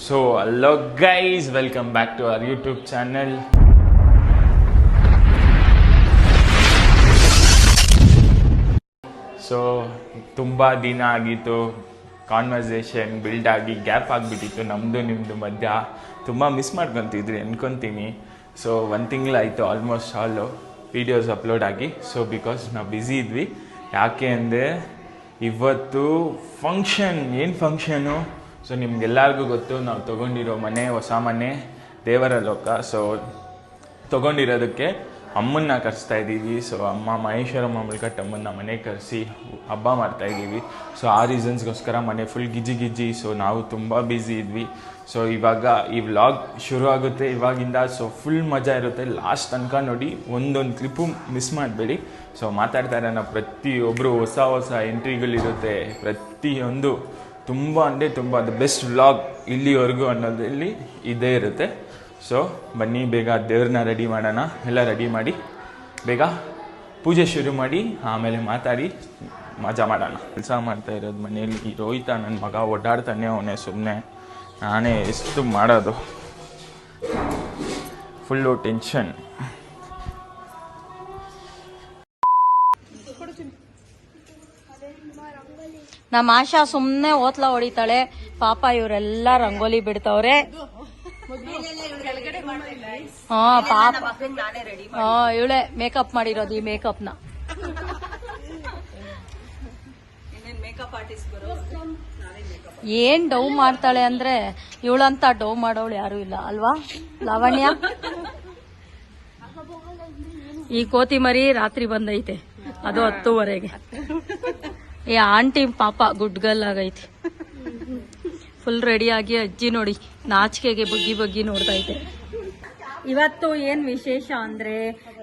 So hello guys, welcome back to our YouTube channel. So ತುಂಬ ದಿನ ಆಗಿತ್ತು, conversation build ಆಗಿ ಗ್ಯಾಪ್ ಆಗಿಬಿಟ್ಟಿತ್ತು ನಮ್ಮದು ನಿಮ್ಮದು ಮಧ್ಯ. ತುಂಬ ಮಿಸ್ ಮಾಡ್ಕೊತಿದ್ರಿ ಅನ್ಕೊತೀನಿ. ಸೊ 1 ತಿಂಗಳಾಯಿತು ಆಲ್ಮೋಸ್ಟ್ ಆಲು ವೀಡಿಯೋಸ್ ಅಪ್ಲೋಡ್ ಆಗಿ. ಸೊ ಬಿಕಾಸ್ ನಾವು ಬ್ಯುಸಿ ಇದ್ವಿ. ಯಾಕೆ ಅಂದರೆ ಇವತ್ತು ಫಂಕ್ಷನ್. ಏನು ಫಂಕ್ಷನು? ಸೊ ನಿಮ್ಗೆಲ್ಲರಿಗೂ ಗೊತ್ತು, ನಾವು ತೊಗೊಂಡಿರೋ ಮನೆ ಹೊಸ ಮನೆ ದೇವರ ಲೋಕ. ಸೊ ತೊಗೊಂಡಿರೋದಕ್ಕೆ ಅಮ್ಮನ್ನ ಕರೆಸ್ತಾ ಇದ್ದೀವಿ. ಸೊ ಅಮ್ಮ ಮಹೇಶ್ವರಮ್ಮ ಮುಳ್ಕಟ್ಟಮ್ಮನ್ನ ಮನೆ ಕರೆಸಿ ಹಬ್ಬ ಮಾಡ್ತಾಯಿದ್ದೀವಿ. ಸೊ ಆ ರೀಸನ್ಸ್ಗೋಸ್ಕರ ಮನೆ ಫುಲ್ ಗಿಜ್ಜಿ. ಸೊ ನಾವು ತುಂಬ ಬ್ಯುಸಿ ಇದ್ವಿ. ಸೊ ಇವಾಗ ಈ ವ್ಲಾಗ್ ಶುರು ಆಗುತ್ತೆ ಇವಾಗಿಂದ. ಸೊ ಫುಲ್ ಮಜಾ ಇರುತ್ತೆ, ಲಾಸ್ಟ್ ತನಕ ನೋಡಿ, ಒಂದೊಂದು ಕ್ಲಿಪ್ಪು ಮಿಸ್ ಮಾಡಬೇಡಿ. ಸೊ ಮಾತಾಡ್ತಾರೆ ನಾವು ಪ್ರತಿಯೊಬ್ಬರು ಹೊಸ ಎಂಟ್ರಿಗಳಿರುತ್ತೆ, ಪ್ರತಿಯೊಂದು ತುಂಬ ಅಂದರೆ ತುಂಬ ದ ಬೆಸ್ಟ್ ವ್ಲಾಗ್ ಇಲ್ಲಿವರೆಗೂ ಅನ್ನೋದ್ರಲ್ಲಿ ಇದೇ ಇರುತ್ತೆ. ಸೊ ಬನ್ನಿ ಬೇಗ ದೇವ್ರನ್ನ ರೆಡಿ ಮಾಡೋಣ. ಎಲ್ಲ ರೆಡಿ ಮಾಡಿ ಬೇಗ ಪೂಜೆ ಶುರು ಮಾಡಿ ಆಮೇಲೆ ಮಾತಾಡಿ ಮಜಾ ಮಾಡೋಣ. ಕೆಲಸ ಮಾಡ್ತಾ ಇರೋದು ಮನೆಯಲ್ಲಿ ಈ ರೋಹಿತ ನನ್ನ ಮಗ ಓಡಾಡ್ತಾನೆ ಅವನೇ ಸುಮ್ಮನೆ. ನಾನೇ ಎಷ್ಟು ಮಾಡೋದು, ಫುಲ್ಲು ಟೆನ್ಷನ್. ನಮ್ಮ ಆಶಾ ಸುಮ್ಮನೆ ಓತ್ಲ ಹೊಡಿತಾಳೆ ಪಾಪ. ಇವರೆಲ್ಲ ರಂಗೋಲಿ ಬಿಡ್ತಾವ್ರೆ. ಹಾ ಪಾಪ, ಇವಳೆ ಮೇಕಪ್ ಮಾಡಿರೋದು. ಈ ಮೇಕಪ್ನ ಏನ್ ಡವ್ ಮಾಡ್ತಾಳೆ ಅಂದ್ರೆ ಇವಳಂತ ಡವ್ ಮಾಡೋಳು ಯಾರು ಇಲ್ಲ ಅಲ್ವಾ ಲಾವಣ್ಯ? ಈ ಕೋತಿ ಮರಿ ರಾತ್ರಿ ಬಂದೈತೆ, ಅದು 10:30ಗೆ. ಈ ಆಂಟಿ ಪಾಪ ಗುಡ್ಗಲ್ ಆಗೈತೆ, ಫುಲ್ ರೆಡಿಯಾಗಿ. ಅಜ್ಜಿ ನೋಡಿ ನಾಚಿಕೆಗೆ ಬಗ್ಗಿ ನೋಡ್ತಾ ಐತೆ. ಇವತ್ತು ಏನ್ ವಿಶೇಷ ಅಂದ್ರೆ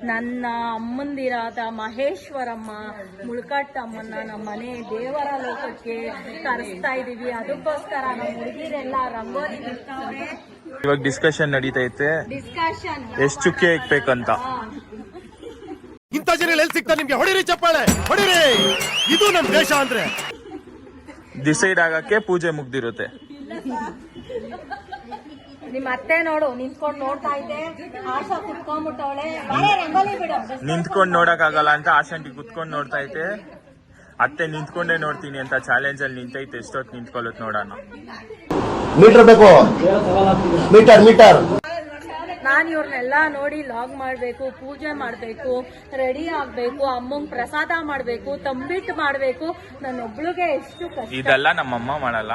ನನ್ನ ಅಮ್ಮಂದಿರಾದ ಮಹೇಶ್ವರಮ್ಮ ಮುಳ್ಕಟ್ಟಮ್ಮನ್ನ ನಮ್ಮ ಮನೆ ದೇವರ ಲೋಕಕ್ಕೆ ಕರೆಸ್ತಾ ಇದೀವಿ. ಅದಕ್ಕೋಸ್ಕರ ನಮ್ಮ ಹುಡುಗಿರೆಲ್ಲ ರಂಗೋಲಿ ಬಿಡ್ತಾವ್ರೆ. ಇವಾಗ ಡಿಸ್ಕಷನ್ ನಡೀತೈತೆ, ಎಷ್ಟು ಚುಕ್ಕೆ ಇಕ್ಬೇಕಂತ. ಇಂಥ ಜನ ಎಲ್ಲಿ ಸಿಗ್ತಾರೆ ನಿಮ್ಗೆ? ಹೊಡಿರಿ ಚಪ್ಪಾಳೆ, ಹೊಡಿರಿ. ಇದು ನಮ್ ದೇಶ ಅಂದ್ರೆ ಡಿಸೈಡ್ ಆಗಕ್ಕೆ ಪೂಜೆ ಮುಗ್ದಿರುತ್ತೆ. ನಿಮ್ ಅತ್ತೆ ನೋಡು ನಿಂತ್ಕೊಂಡು ನೋಡ್ತಾ ಇದ್ದೆ. ಆಶಾ ಕುತ್ಕೊಂಡ್ಬಿಟ್ಟವಳೆ. ನಿಂತ್ಕೊಂಡು ನೋಡಕ್ ಆಗಲ್ಲ ಅಂತ ಆಶಾಂಟಿ ಕುತ್ಕೊಂಡು ನೋಡ್ತಾ ಐತೆ. ಅತ್ತೆ ನಿಂತ್ಕೊಂಡೇ ನೋಡ್ತೀನಿ ಅಂತ ಚಾಲೆಂಜ್ ಅಲ್ಲಿ ನಿಂತೈತೆ. ಎಷ್ಟೊತ್ತು ನಿಂತ್ಕೊಳ್ಳುತ್ತೆ ನೋಡೋಣ. ಮೀಟರ್ ಬೇಕು, ಮೀಟರ್. ನಾನು ಇವ್ರನ್ನೆಲ್ಲ ನೋಡಿ ಲಾಗ್ ಮಾಡ್ಬೇಕು, ಪೂಜೆ ಮಾಡ್ಬೇಕು, ರೆಡಿ ಆಗ್ಬೇಕು, ಅಮ್ಮಂಗ್ ಪ್ರಸಾದ ಮಾಡ್ಬೇಕು, ತಂಬಿಟ್ಟು ಮಾಡ್ಬೇಕು. ನನ್ನೊಬ್ಳಿಗೆ ಎಷ್ಟು ಕಷ್ಟ. ಇದೆಲ್ಲ ನಮ್ಮಮ್ಮ ಮಾಡಲ್ಲ.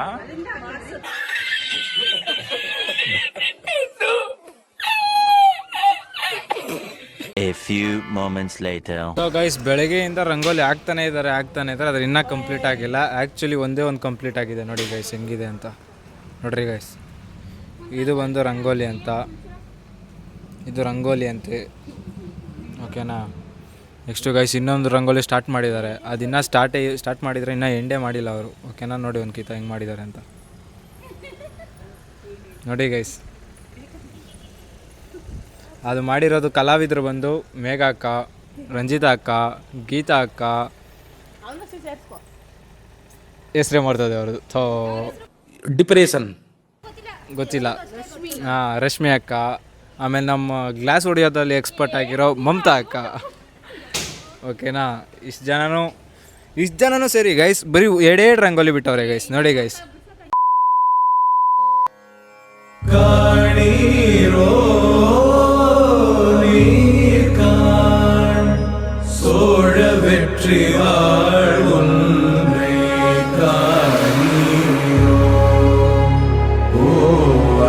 A few moments later. So guys, ಬೆಳಗ್ಗೆಯಿಂದ ರಂಗೋಲಿ ಆಗ್ತಾನೆ ಇದ್ದಾರೆ. ಅದ್ರ ಇನ್ನೂ ಕಂಪ್ಲೀಟ್ ಆಗಿಲ್ಲ. ಆ್ಯಕ್ಚುಲಿ ಒಂದೇ ಒಂದು ಕಂಪ್ಲೀಟ್ ಆಗಿದೆ. ನೋಡಿ ಗೈಸ್ ಹೆಂಗಿದೆ ಅಂತ ನೋಡ್ರಿ ಗೈಸ್. ಇದು ಬಂದು ರಂಗೋಲಿ ಅಂತ, ಇದು ರಂಗೋಲಿ ಅಂತೆ. ಓಕೆನಾ? ನೆಕ್ಸ್ಟು ಗೈಸ್ ಇನ್ನೊಂದು ರಂಗೋಲಿ ಸ್ಟಾರ್ಟ್ ಮಾಡಿದ್ದಾರೆ. ಅದಿನ್ನೂ ಸ್ಟಾರ್ಟ್ ಮಾಡಿದರೆ ಇನ್ನೂ ಎಂಡೇ ಮಾಡಿಲ್ಲ ಅವರು. ಓಕೆನಾ? ನೋಡಿ ಒಂದು ಕಿತ ಹೆಂಗೆ ಮಾಡಿದ್ದಾರೆ ಅಂತ ನೋಡಿ ಗೈಸ್. ಅದು ಮಾಡಿರೋದು ಕಲಾವಿದರು ಬಂದು ಮೇಘ ಅಕ್ಕ, ರಂಜಿತಾ ಅಕ್ಕ, ಗೀತಾ ಅಕ್ಕ, ಹೆಸ್ರೇ ಮಾಡ್ತದೆ ಅವ್ರದ್ದು. ಥೋ ಡಿಪ್ರೆಷನ್ ಗೊತ್ತಿಲ್ಲ. ಹಾಂ, ರಶ್ಮಿ ಅಕ್ಕ. ಆಮೇಲೆ ನಮ್ಮ ಗ್ಲಾಸ್ ಹೊಡಿಯೋದ್ರಲ್ಲಿ ಎಕ್ಸ್ಪರ್ಟ್ ಆಗಿರೋ ಮಮತಾ ಅಕ್ಕ. ಓಕೆನಾ? ಇಷ್ಟು ಜನನೂ ಸೇರಿ ಗೈಸ್ ಬರೀ ಎರಡೆರಡು ರಂಗೋಲಿ ಬಿಟ್ಟವ್ರೆ ಗೈಸ್. ನೋಡಿ ಗೈಸ್. சோழ வெற்றி வாழ் ஒன்றை காணியோ, ஓ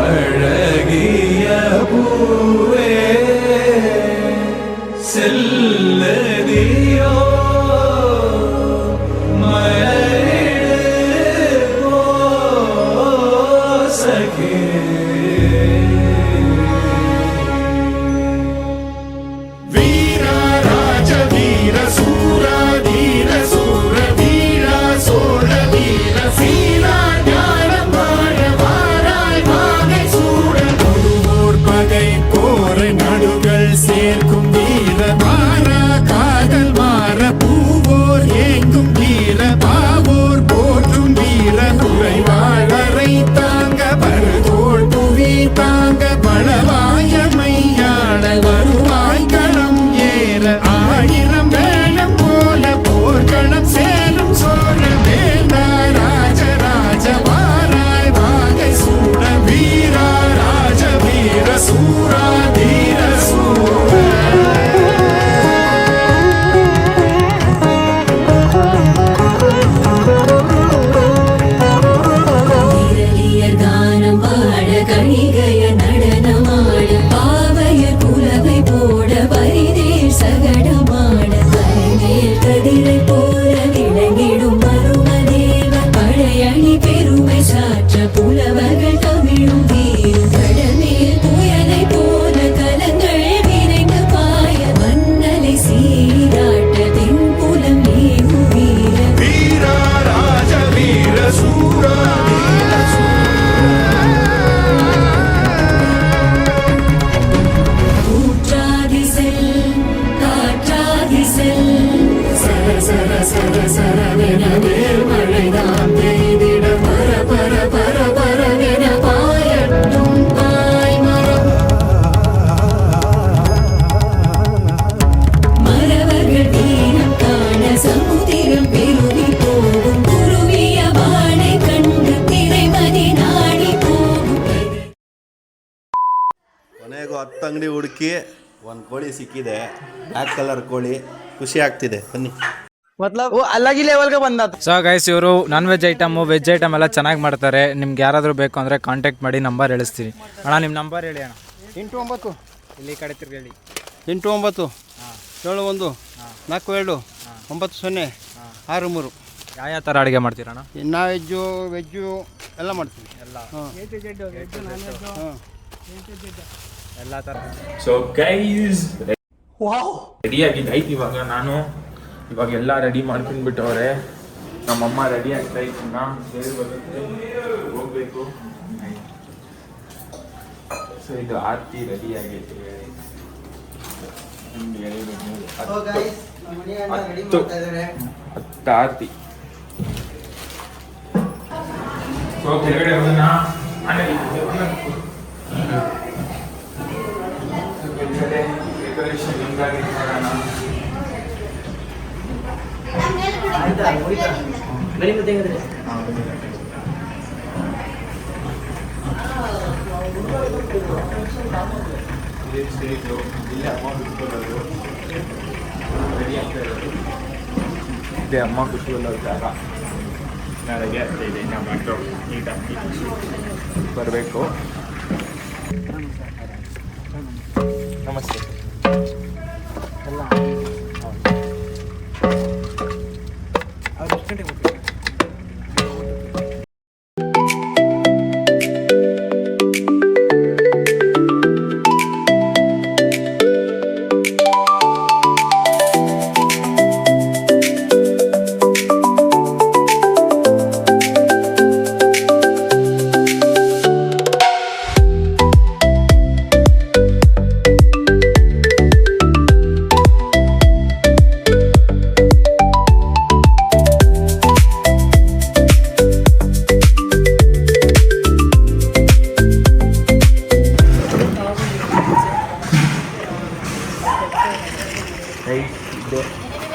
அழகிய பூவே செல்லதியோ, மலரிடு போ சகே. சேர்க்கும் வீர மாற காதல் மாற பூவோர் ஏங்கும் வீர பாவோர் போற்றும் வீர குறைவாளரை தாங்க பருதோள் கணிகைய நடனமாட பாவைய குலவை போட பரிதேர் சகடமாட கரைமேல் கதிரை போல விளங்கிடும் மருமதேவ பழையணி பெருமை சாற்ற புலவர்கள் தமிழும் வீரும் கடமேல் புயலை போல கலங்கள் விரைந்து பாய மன்னலை சீராட்ட தென்புலம் ஏகும் வீர வீர ராஜ வீர சூர ஊற்றாதி செல் காற்றாதி செல் சர சர சர சரவென வேர்மழைதான் பெய்திட பர பர பர பரவென பாயட்டும் பாய்மரம் மறவர்கள் தீனம் காண சமுதிரம் பெருகி போகும் குருவிய வானை கண்டு திரைமதி நாடி போகும் ಕೊನೆಗೂ 10 ಅಂಗಡಿ ಹುಡುಕಿ ಒಂದು ಕೋಳಿ ಸಿಕ್ಕಿದೆ, ಬ್ಲ್ಯಾಕ್ ಕಲರ್ ಕೋಳಿ. ಖುಷಿ ಆಗ್ತಿದೆ, ಬನ್ನಿ. ಸೊ ಗೈಸ್, ಇವರು non veg item veg item ಎಲ್ಲ ಚೆನ್ನಾಗಿ ಮಾಡ್ತಾರೆ. ನಿಮ್ಗೆ ಯಾರಾದರೂ ಬೇಕು ಅಂದರೆ ಕಾಂಟ್ಯಾಕ್ಟ್ ಮಾಡಿ, ನಂಬರ್ ಹೇಳಿಸ್ತೀನಿ. ಅಣ್ಣ ನಿಮ್ಮ ನಂಬರ್ ಹೇಳಿ ಅಣ್ಣ. 89 ಇಲ್ಲಿ ಕಡೆ ತಿರ್ಗಿ 89 71 42 90 63. ಯಾವ ಥರ ಅಡುಗೆ ಮಾಡ್ತೀರಣ್ಣ? ನಾನ್ ವೆಜ್ಜು ಎಲ್ಲ ಮಾಡ್ತೀವಿ. ಎಲ್ಲ ಹಾಂ ಎಲ್ಲ ಥರ. ಸೊ ಗೈಸ್, ರೆಡಿ ಆಗಿದ್ದಾಯ್ತು. ಇವಾಗ ಎಲ್ಲ ರೆಡಿ ಮಾಡ್ಕೊಂಡ್ಬಿಟ್ಟವ್ರೆ. ನಮ್ಮಮ್ಮ ರೆಡಿ ಆಗ್ತಾ ಇನ್ನ ಹೋಗ್ಬೇಕು. ಸೊ ಇದು ಆರತಿ ರೆಡಿ ಆಗೈತೆ. 1 2 3 10 ಆರತಿ. ಸೊ ಕೆಳಗಡೆ ಹೋಗೋಣ. ಡೆಕೋರೇಷನ್ ಹಿಂಗಾಗಿ ಮಾಡೋಣ. ಇದೆ ಅಮ್ಮ ಕುತ್ಕೊಳ್ಳೋ ಜಾಗ. ನಾಳೆಗೆ ಆಗ್ತಾ ಇದೆ. ಇನ್ನು ಬಂದು ನೀಟಾಗಿ ಬರಬೇಕು. ನಮಸ್ತೆ.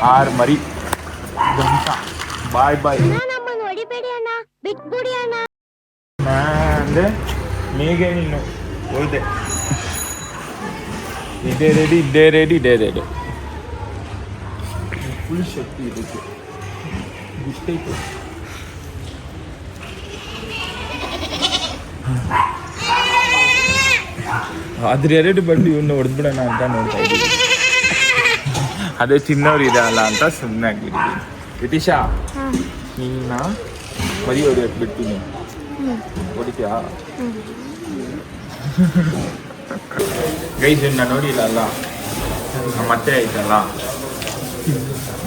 ಆರ್ ಮರಿ ಬಾಯ್ ಬಾಯ್ ಅಂದ್ರೆ ಮೇಗೆ ನೀನು ಹೋದೆ. ಇದೇ ರೆಡಿ ಫುಲ್ ಶಕ್ತಿ ಇದಕ್ಕೆ ಇಷ್ಟೈತೆ. ಆದ್ರೆ 2 ಬಂದು ಇವನ್ನ ಹೊಡೆದ್ಬಿಡೋಣ ಅಂತ ನೋಡ್ತಾ ಇದ್ದೀವಿ. ಅದೇ ಚಿನ್ನವ್ರು ಇದಲ್ಲ ಅಂತ ಸುಮ್ಮನೆ ಆಗಿಬಿಟ್ಟಿದ್ದೀನಿ. ಯತೀಶಾ, ನಿನ್ನ ಮರಿ ಹೊಡಿಯೋಕೆ ಬಿಡ್ತೀನಿ, ಹೊಡಿತೀಯಾ? ಗೈಸ್, ನಾನು ನೋಡಿಲ್ಲ ಅಲ್ಲ, ಮತ್ತೆ ಆಯ್ತಲ್ಲ,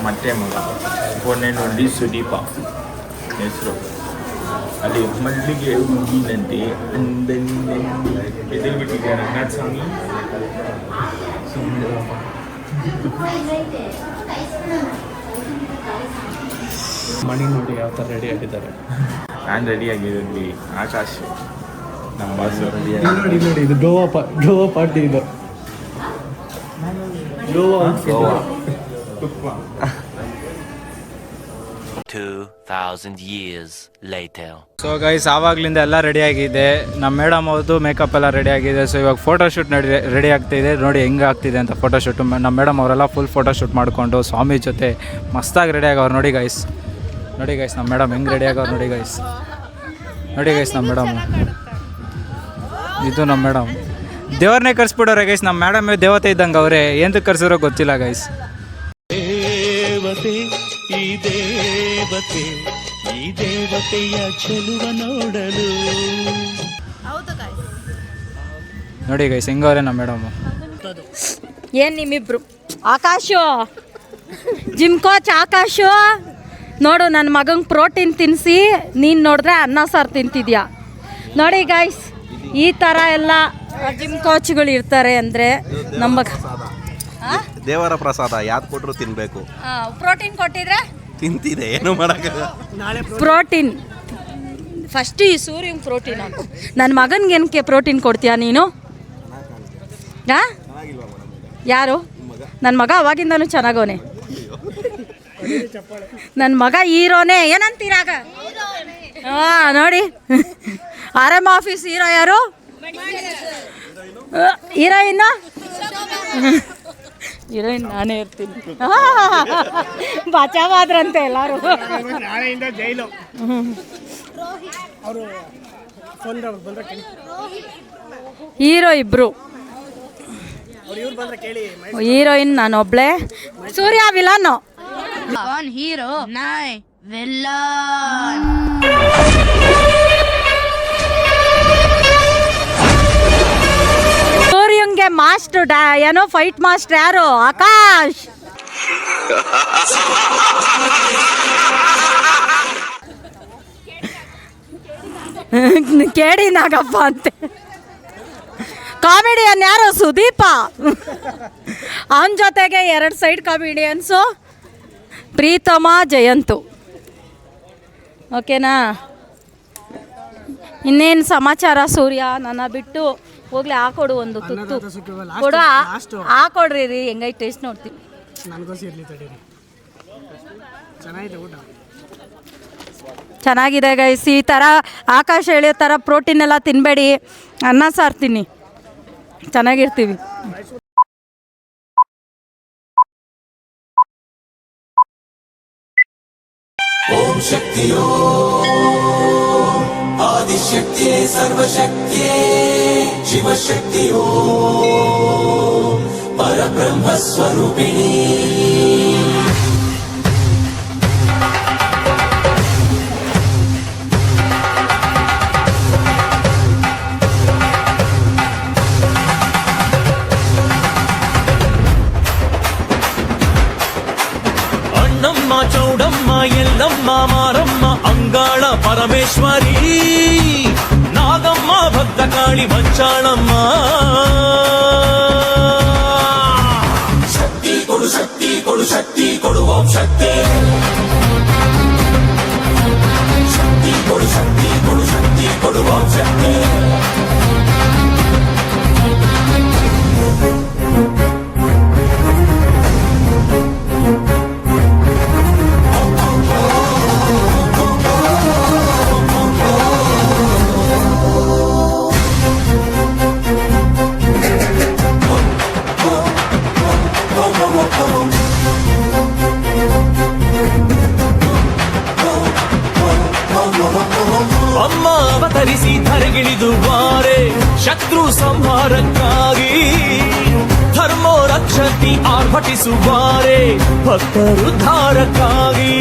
ಮತ್ತೆ ಮಗ ಫೋನೇ ನೋಡಿ ಸುದೀಪ ಹೆಸರು. ಅಲ್ಲಿ ಮಲ್ಲಿಗೆ ಹೂವಿನಂತೆ ಎದುರುಬಿಟ್ಟಿದ್ದೆ ರಂಗನಾಥ್ ಸ್ವಾಮಿ. ಮಣಿ ನೋಡಿ ಯಾವ ಥರ ರೆಡಿ ಆಗಿದ್ದಾರೆ. ನಾನು ರೆಡಿ ಆಗಿದ್ವಿ. ಆಕಾಶ್ ನಮ್ಮ ಬಾಸು ರೆಡಿ ನೋಡಿ ಇದು ಗೋವಾ ಪಾರ್ಟಿ. ಇದು Goa 2000 years later. So guys, ಆವಾಗಲಿಂದ ಎಲ್ಲ ರೆಡಿ ಆಗಿದೆ. ನಮ್ಮ ಮೇಡಮ್ ಅವ್ರದ್ದು ಮೇಕಪ್ ಎಲ್ಲ ರೆಡಿ ಆಗಿದೆ. ಸೊ ಇವಾಗ ಫೋಟೋಶೂಟ್ ರೆಡಿ ಆಗ್ತಿದೆ. ನೋಡಿ ಹೆಂಗೆ ಆಗ್ತಿದೆ ಅಂತ ಫೋಟೋಶೂಟು. ನಮ್ಮ ಮೇಡಮ್ ಅವರೆಲ್ಲ ಫುಲ್ ಫೋಟೋಶೂಟ್ ಮಾಡಿಕೊಂಡು ಸ್ವಾಮಿ ಜೊತೆ ಮಸ್ತಾಗಿ ರೆಡಿ ಆಗವ್ರು. ನೋಡಿ ಗೈಸ್ ನಮ್ಮ ಮೇಡಮ್ ಹೆಂಗೆ ರೆಡಿ ಆಗವ್ರು. ನೋಡಿ ಗೈಸ್ ನಮ್ಮ ಮೇಡಮ್ ಇದು ನಮ್ಮ ಮೇಡಮ್ ದೇವ್ರನ್ನೇ ಕರ್ಸ್ಬಿಡೋರೆ ಗೈಸ್. ನಮ್ಮ ಮೇಡಮ್ ದೇವತೆ ಇದ್ದಂಗೆ ಅವರೇ, ಏನಕ್ಕೆ ಕರ್ಸಿರೋ ಗೊತ್ತಿಲ್ಲ ಗೈಸ್. ದೇವತೆ ಈ ದೇವತೆ ಈ ದೇವತೆಯ ಚೆಲುವ ನೋಡಲು. ನೋಡಿ ಗೈಸ್ ಹೆಂಗವ್ರೆ ನಮ್ಮ ಮೇಡಮ್. ಏನು ನಿಮ್ಮಿಬ್ರು? ಆಕಾಶು, ಜಿಮ್ ಕೋಚ್ ಆಕಾಶು, ನೋಡು ನನ್ನ ಮಗಂಗೆ ಪ್ರೋಟೀನ್ ತಿನ್ನಿಸಿ ನೀನು ನೋಡಿದ್ರೆ ಅನ್ನ ಸಾರು ತಿಂತಿದ್ಯಾ. ನೋಡಿ ಗೈಸ್, ಈ ಥರ ಎಲ್ಲ ಜಿಮ್ ಕೋಚ್ಗಳು ಇರ್ತಾರೆ ಅಂದರೆ ನಮ್ಮ ದೇವರ ಪ್ರಸಾದ ಯಾವ್ದು ಕೊಟ್ಟರು ತಿನ್ನಬೇಕು. ಪ್ರೋಟೀನ್ ಕೊಟ್ಟಿದ್ರೆ ತಿಂತಿದೆ, ಏನು ಮಾಡೋಕ್ಕಾಗಲ್ಲ. ಪ್ರೋಟೀನ್ ಫಸ್ಟ್ ಈ ಸೂರ್ಯಂಗೆ ಪ್ರೋಟೀನ್ ಹಾಕು. ನನ್ನ ಮಗನಿಗೆ ಏನಕ್ಕೆ ಪ್ರೋಟೀನ್ ಕೊಡ್ತೀಯಾ ನೀನು? ಯಾರು? ನನ್ನ ಮಗ ಅವಾಗಿಂದನೂ ಚೆನ್ನಾಗವನೆ. ನನ್ನ ಮಗ ಹೀರೋನೇ. ಏನಂತೀರಾಗ? ಹಾಂ ನೋಡಿ, ಆರ್.ಎಂ. ಆಫೀಸ್ ಹೀರೋ ಯಾರು? ಹೀರೋಯಿನ್ ಹೀರೋಯಿನ್ ನಾನೇ ಇರ್ತೀನಿ. ಬಚಾವಾದ್ರಂತೆ ಎಲ್ಲರೂ. ನಾಳೆಯಿಂದ ಜೈಲು. ಅವರು ಹೀರೋ ಇಬ್ರು. ಹೀರೋಯಿನ್ ನಾನೊಬ್ಳೆ, ಸೂರ್ಯ ವಿಲನ್. ಹೀರೋ ನಾಯ್ ಸೂರ್ಯಂಗೆ ಮಾಸ್ಟರ್ ಏನೋ ಫೈಟ್ ಮಾಸ್ಟರ್ ಯಾರು? ಆಕಾಶ್. ಕೇಳಿ ನಾಗಪ್ಪ ಅಂತೆ. ಕಾಮಿಡಿಯನ್ ಯಾರು? ಸುದೀಪ. ಅವನ ಜೊತೆಗೆ 2 ಸೈಡ್ ಕಾಮಿಡಿಯನ್ಸು, ಪ್ರೀತಮ, ಜಯಂತು. ಓಕೆನಾ? ಇನ್ನೇನು ಸಮಾಚಾರ? ಸೂರ್ಯ ನನ್ನ ಬಿಟ್ಟು ಹೋಗ್ಲಿ, ಹಾಕೊಡು ಒಂದು ತುತ್ತು ಕೊಡು. ಹಾಕೊಡ್ರಿ ರೀ, ಹೆಂಗೈ ಟೇಸ್ಟ್ ನೋಡ್ತೀವಿ. ಚೆನ್ನಾಗಿದೆ ಗೈಸ್. ಈ ಥರ ಆಕಾಶ ಎಳೆಯೋ ಥರ ಪ್ರೋಟೀನ್ ಎಲ್ಲ ತಿನ್ನಬೇಡಿ, ಅನ್ನ ಸಾರು ತಿನ್ನಿ, ಚೆನ್ನಾಗಿರ್ತೀವಿ. ಓಂ ಶಕ್ತಿಯೋ ಆದಿಶಕ್ತಿಯೇ ಸರ್ವಶಕ್ತಿಯೇ ಶಿವಶಕ್ತಿಯೋ ಪರಬ್ರಹ್ಮ ಸ್ವರೂಪಿಣಿ. ಅಣ್ಣಮ್ಮ ಚೌಡಮ್ಮ ಎಲ್ಲಮ್ಮ ಮಾರಮ್ಮ ಅಂಗಾಳ ಪರಮೇಶ್ವರಿ ನಾಗಮ್ಮ ಭದ್ರಕಾಳಿ ಮಂಚಾಳಮ್ಮ. ಶಕ್ತಿ ಕೊಡು ಶಕ್ತಿ ಕೊಡು ಶಕ್ತಿ ಕೊಡು ಓಂ ಶಕ್ತಿ. ಶಕ್ತಿ ಕೊಡು ಶಕ್ತಿ ಕೊಡು ಶಕ್ತಿ ಕೊಡು ಓಂ ಶಕ್ತಿ. ಅಮ್ಮ ಅವತರಿಸಿ ಧರೆಗಿಳಿದು ಬಾರೆ ಶತ್ರು ಸಂಹಾರಕ್ಕಾಗಿ ಧರ್ಮೋ ರಕ್ಷತಿ ಆರ್ಭಟಿಸುವಾರೆ ಭಕ್ತರುದ್ಧಾರಕ್ಕಾಗಿ.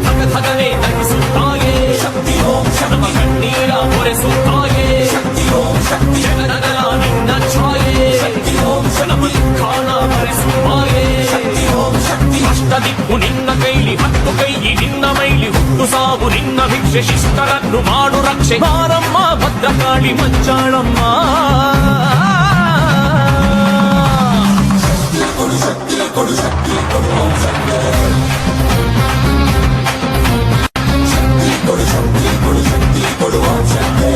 ಧಗಧಗನೆ ಧರಿಸುತ್ತಾಯೇ ಶಕ್ತಿ ಓಂ ಶಕ್ತಿ ಕಣ್ಣೀರ ಹೊರೆಸುತ್ತಾಯೇ ಶಕ್ತಿ ಓಂ ಶಕ್ತಿ ಜನಗಳ ನಿನ್ನ ಛಾಯೆ ಶಕ್ತಿ ಓಂ ಶಕ್ತಿ ಖಾನ ಭರಿಸುವಾಯೇ ಶಕ್ತಿ ಓಂ ಶಕ್ತಿ ಅಷ್ಟದಿಕ್ಕು ನಿನ್ನ ಕೈಲಿ 10 ಕೈ ನಿನ್ನ ಮೈಲಿ ಹುಟ್ಟು ಸಾವು ನಿನ್ನ ಭಿಕ್ಷೆ ಶಿಷ್ಟರನ್ನು ಮಾಡು ರಕ್ಷೆ ಮಾರಮ್ಮ ಭದ್ರಕಾಳಿ ಮಂಚಾಳಮ್ಮ. ಕೊಡು ಶಕ್ತಿ ಕೊಡು ಶಕ್ತಿ ಕೊಡು ಓಂ ಶಕ್ತಿ. ಶಕ್ತಿ ಕೊಡು ಶಕ್ತಿ ಕೊಡು ಶಕ್ತಿ ಕೊಡು ಓಂ ಶಕ್ತಿ.